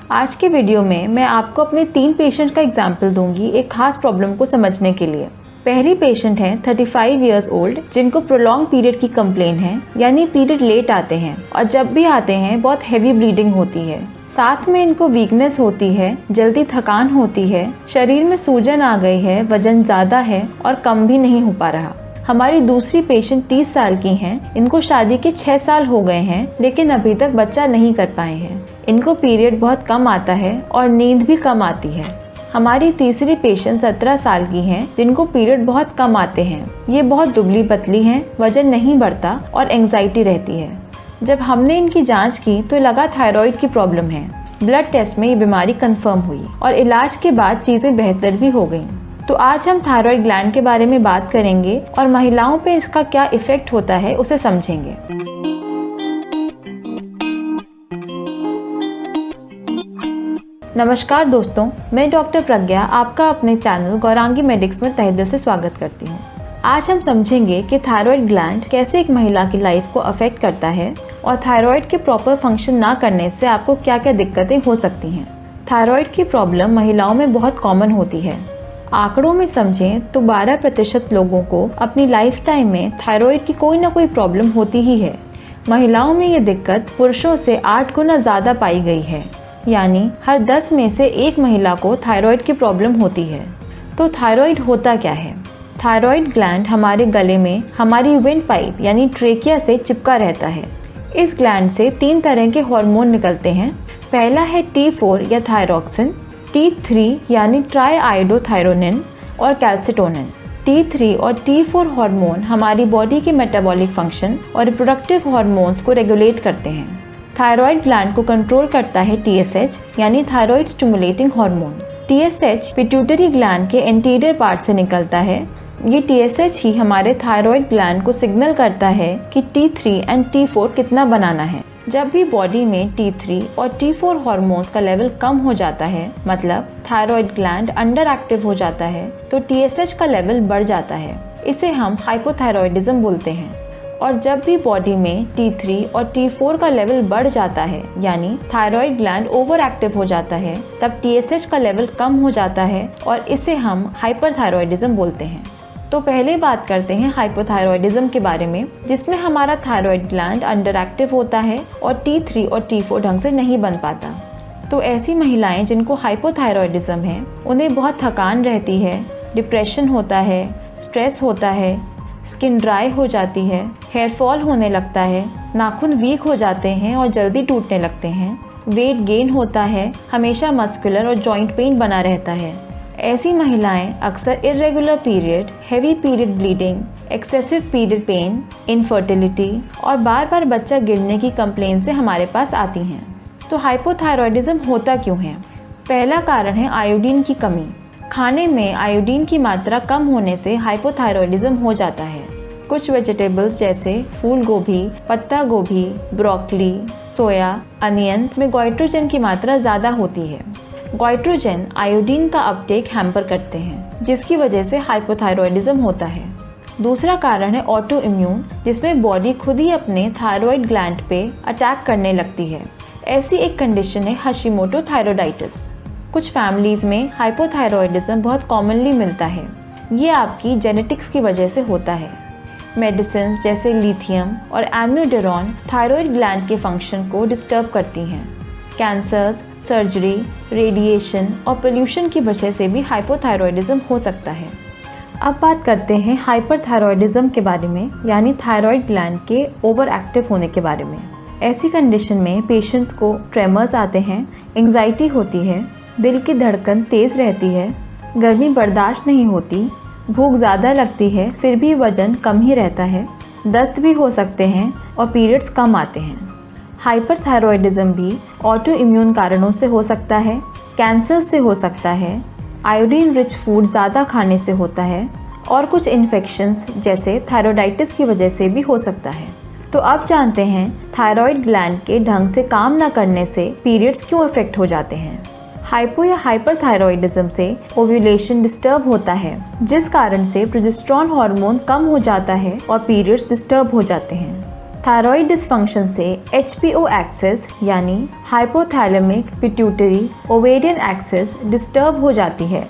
आज के वीडियो में मैं आपको अपने 3 पेशेंट का एग्जाम्पल दूंगी एक खास प्रॉब्लम को समझने के लिए। पहली पेशेंट है 35 इयर्स ओल्ड जिनको प्रोलॉन्ग पीरियड की कंप्लेन है, यानी पीरियड लेट आते हैं और जब भी आते हैं बहुत हैवी ब्लीडिंग होती है। साथ में इनको वीकनेस होती है, जल्दी थकान होती है, शरीर में सूजन आ गई है, वजन ज़्यादा है और कम भी नहीं हो पा रहा। हमारी दूसरी पेशेंट 30 साल की हैं। इनको शादी के 6 साल हो गए हैं लेकिन अभी तक बच्चा नहीं कर पाए हैं। इनको पीरियड बहुत कम आता है और नींद भी कम आती है। हमारी तीसरी पेशेंट 17 साल की हैं जिनको पीरियड बहुत कम आते हैं। ये बहुत दुबली पतली हैं, वजन नहीं बढ़ता और एंग्जाइटी रहती है। जब हमने इनकी जांच की तो लगा थायराइड की प्रॉब्लम है। ब्लड टेस्ट में ये बीमारी कंफर्म हुई और इलाज के बाद चीज़ें बेहतर भी हो गईं। तो आज हम थायराइड ग्लैंड के बारे में बात करेंगे और महिलाओं पे इसका क्या इफेक्ट होता है उसे समझेंगे। नमस्कार दोस्तों, मैं डॉक्टर प्रज्ञा आपका अपने चैनल गौरांगी मेडिक्स में तहे दिल से स्वागत करती हूँ। आज हम समझेंगे कि थायराइड ग्लैंड कैसे एक महिला की लाइफ को अफेक्ट करता है और थायराइड के प्रॉपर फंक्शन ना करने से आपको क्या क्या दिक्कतें हो सकती हैं। थायराइड की प्रॉब्लम महिलाओं में बहुत कॉमन होती है। आंकड़ों में समझें तो 12% लोगों को अपनी लाइफ टाइम में थायराइड की कोई ना कोई प्रॉब्लम होती ही है। महिलाओं में ये दिक्कत पुरुषों से 8 गुना ज़्यादा पाई गई है, यानी हर 10 में से 1 महिला को थायराइड की प्रॉब्लम होती है। तो थायराइड होता क्या है? थायराइड ग्लैंड हमारे गले में हमारी विंड पाइप यानी ट्रेकिया से चिपका रहता है। इस ग्लैंड से 3 तरह के हार्मोन निकलते हैं। पहला है T4 या थायरॉक्सिन, T3 यानी ट्राईआयोडोथायरोनिन और कैल्सिटोनिन। T3 और T4 हार्मोन हमारी बॉडी के मेटाबॉलिक फंक्शन और रिप्रोडक्टिव हार्मोन्स को रेगुलेट करते हैं। थायराइड ग्लैंड को कंट्रोल करता है TSH यानी thyroid stimulating hormone. TSH pituitary gland के एंटीरियर पार्ट से निकलता है। ये TSH ही हमारे थायराइड ग्लैंड को सिग्नल करता है कि T3 एंड T4 कितना बनाना है। जब भी बॉडी में T3 और T4 हार्मोन्स का लेवल कम हो जाता है, मतलब थायराइड ग्लैंड अंडर एक्टिव हो जाता है, तो TSH का लेवल बढ़ जाता है। इसे हम हाइपोथायरॉयडिज्म बोलते हैं। और जब भी बॉडी में T3 और T4 का लेवल बढ़ जाता है, यानी थायराइड ग्लैंड ओवर एक्टिव हो जाता है, तब TSH का लेवल कम हो जाता है और इसे हम हाइपरथायरॉयडिज्म बोलते हैं। तो पहले बात करते हैं हाइपोथायरॉयडिज्म के बारे में, जिसमें हमारा थायराइड ग्लैंड अंडर एक्टिव होता है और T3 और T4 ढंग से नहीं बन पाता। तो ऐसी महिलाएं जिनको हाइपोथायरॉयडिज्म है, उन्हें बहुत थकान रहती है, डिप्रेशन होता है, स्ट्रेस होता है, स्किन ड्राई हो जाती है, हेयर फॉल होने लगता है, नाखून वीक हो जाते हैं और जल्दी टूटने लगते हैं, वेट गेन होता है, हमेशा मस्कुलर और जॉइंट पेन बना रहता है। ऐसी महिलाएं अक्सर irregular period, heavy period bleeding, excessive period pain, infertility और बार बार बच्चा गिरने की कंप्लेन से हमारे पास आती हैं। तो हाइपोथायरॉयडिज्म होता क्यों है? पहला कारण है आयोडीन की कमी। खाने में आयोडीन की मात्रा कम होने से हाइपोथायरॉयडिज्म हो जाता है। कुछ वेजिटेबल्स जैसे फूल गोभी, पत्ता गोभी, ब्रोकली, सोया, अनियंस में गोइट्रोजन की मात्रा ज़्यादा होती है। गोइट्रोजन आयोडीन का अपटेक हैम्पर करते हैं, जिसकी वजह से हाइपोथायरॉयडिज्म होता है। दूसरा कारण है ऑटो इम्यून, जिसमें बॉडी खुद ही अपने थायराइड ग्लैंड पे अटैक करने लगती है। ऐसी एक कंडीशन है हशीमोटो थायरोइडाइटिस। कुछ फैमिलीज में हाइपोथायरॉयडिज्म बहुत कॉमनली मिलता है। ये आपकी जेनेटिक्स की वजह से होता है। मेडिसिन जैसे लिथियम और एम्यूडेरॉन थायराइड ग्लैंड के फंक्शन को डिस्टर्ब करती हैं। कैंसर्स, सर्जरी, रेडिएशन और पोल्यूशन की वजह से भी हाइपोथायरॉयडिज्म हो सकता है। अब बात करते हैं हाइपरथायरॉयडिज्म के बारे में, यानी थायराइड ग्लैंड के ओवर एक्टिव होने के बारे में। ऐसी कंडीशन में पेशेंट्स को ट्रेमर्स आते हैं, एंग्जाइटी होती है, दिल की धड़कन तेज़ रहती है, गर्मी बर्दाश्त नहीं होती, भूख ज़्यादा लगती है फिर भी वजन कम ही रहता है, दस्त भी हो सकते हैं और पीरियड्स कम आते हैं। हाइपरथायरॉयडिज्म भी ऑटो इम्यून कारणों से हो सकता है, कैंसर से हो सकता है, आयोडीन रिच फूड ज़्यादा खाने से होता है और कुछ इन्फेक्शंस जैसे थायरोइडाइटिस की वजह से भी हो सकता है। तो अब जानते हैं थायराइड ग्लैंड के ढंग से काम न करने से पीरियड्स क्यों इफेक्ट हो जाते हैं। हाइपो या हाइपरथायरॉयडिज्म से ओव्यूलेशन डिस्टर्ब होता है, जिस कारण से प्रोजेस्टेरॉन हार्मोन कम हो जाता है और पीरियड्स डिस्टर्ब हो जाते हैं। थायराइड डिसफंक्शन से HPO एक्सेस यानी hypothalamic pituitary ovarian axis disturb हो जाती है।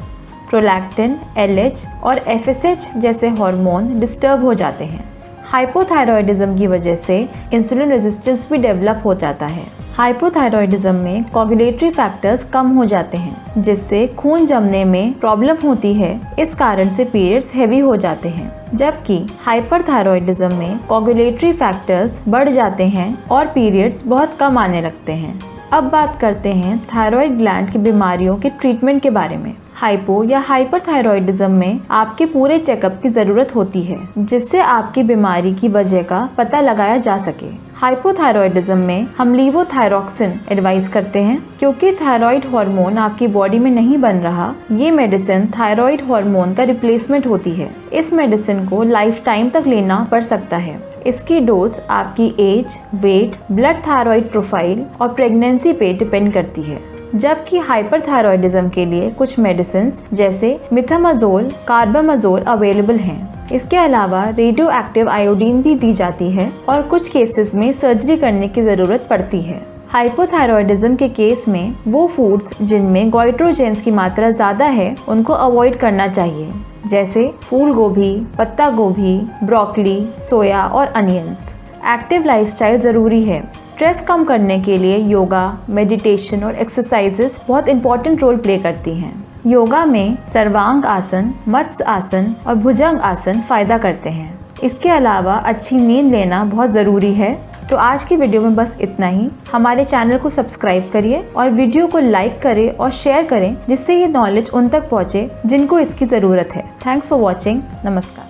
प्रोलैक्टिन, LH और FSH जैसे हार्मोन डिस्टर्ब हो जाते हैं। हाइपोथायरॉयडिज्म की वजह से इंसुलिन रेजिस्टेंस भी डेवलप हो जाता है। हाइपोथायरॉयडिज्म में कोगुलेटरी फैक्टर्स कम हो जाते हैं, जिससे खून जमने में प्रॉब्लम होती है। इस कारण से पीरियड्स हैवी हो जाते हैं। जबकि हाइपरथायरॉयडिज्म में कोगुलेटरी फैक्टर्स बढ़ जाते हैं और पीरियड्स बहुत कम आने लगते हैं। अब बात करते हैं थायराइड ग्लैंड की बीमारियों के ट्रीटमेंट के बारे में। हाइपो या हाइपरथायरॉयडिज्म में आपके पूरे चेकअप की ज़रूरत होती है, जिससे आपकी बीमारी की वजह का पता लगाया जा सके। हाइपोथायरॉयडिज्म में हम लीवोथायरॉक्सिन एडवाइस करते हैं, क्योंकि थायराइड हार्मोन आपकी बॉडी में नहीं बन रहा। ये मेडिसिन थायराइड हार्मोन का रिप्लेसमेंट होती है। इस मेडिसिन को लाइफ टाइम तक लेना पड़ सकता है। इसकी डोज आपकी age, weight, blood thyroid profile और प्रेगनेंसी पे डिपेंड करती है। जबकि हाइपरथायरॉयडिज्म के लिए कुछ मेडिसिन जैसे मिथामाजोल, कार्बामाजोल अवेलेबल हैं। इसके अलावा रेडियो एक्टिव आयोडीन भी दी जाती है और कुछ केसेस में सर्जरी करने की ज़रूरत पड़ती है। हाइपोथायरॉयडिज्म के केस में वो फूड्स जिनमें गोइट्रोजेंस की मात्रा ज़्यादा है उनको अवॉइड करना चाहिए, जैसे फूल गोभी, पत्ता गोभी, ब्रोकली, सोया और अनियंस। एक्टिव लाइफस्टाइल ज़रूरी है। स्ट्रेस कम करने के लिए योगा, मेडिटेशन और एक्सरसाइजेस बहुत इंपॉर्टेंट रोल प्ले करती हैं। योगा में सर्वांग आसन, मत्स्य आसन और भुजंग आसन फ़ायदा करते हैं। इसके अलावा अच्छी नींद लेना बहुत ज़रूरी है। तो आज की वीडियो में बस इतना ही। हमारे चैनल को सब्सक्राइब करिए और वीडियो को लाइक करें और शेयर करें, जिससे ये नॉलेज उन तक पहुँचे जिनको इसकी ज़रूरत है। Thanks for watching. नमस्कार।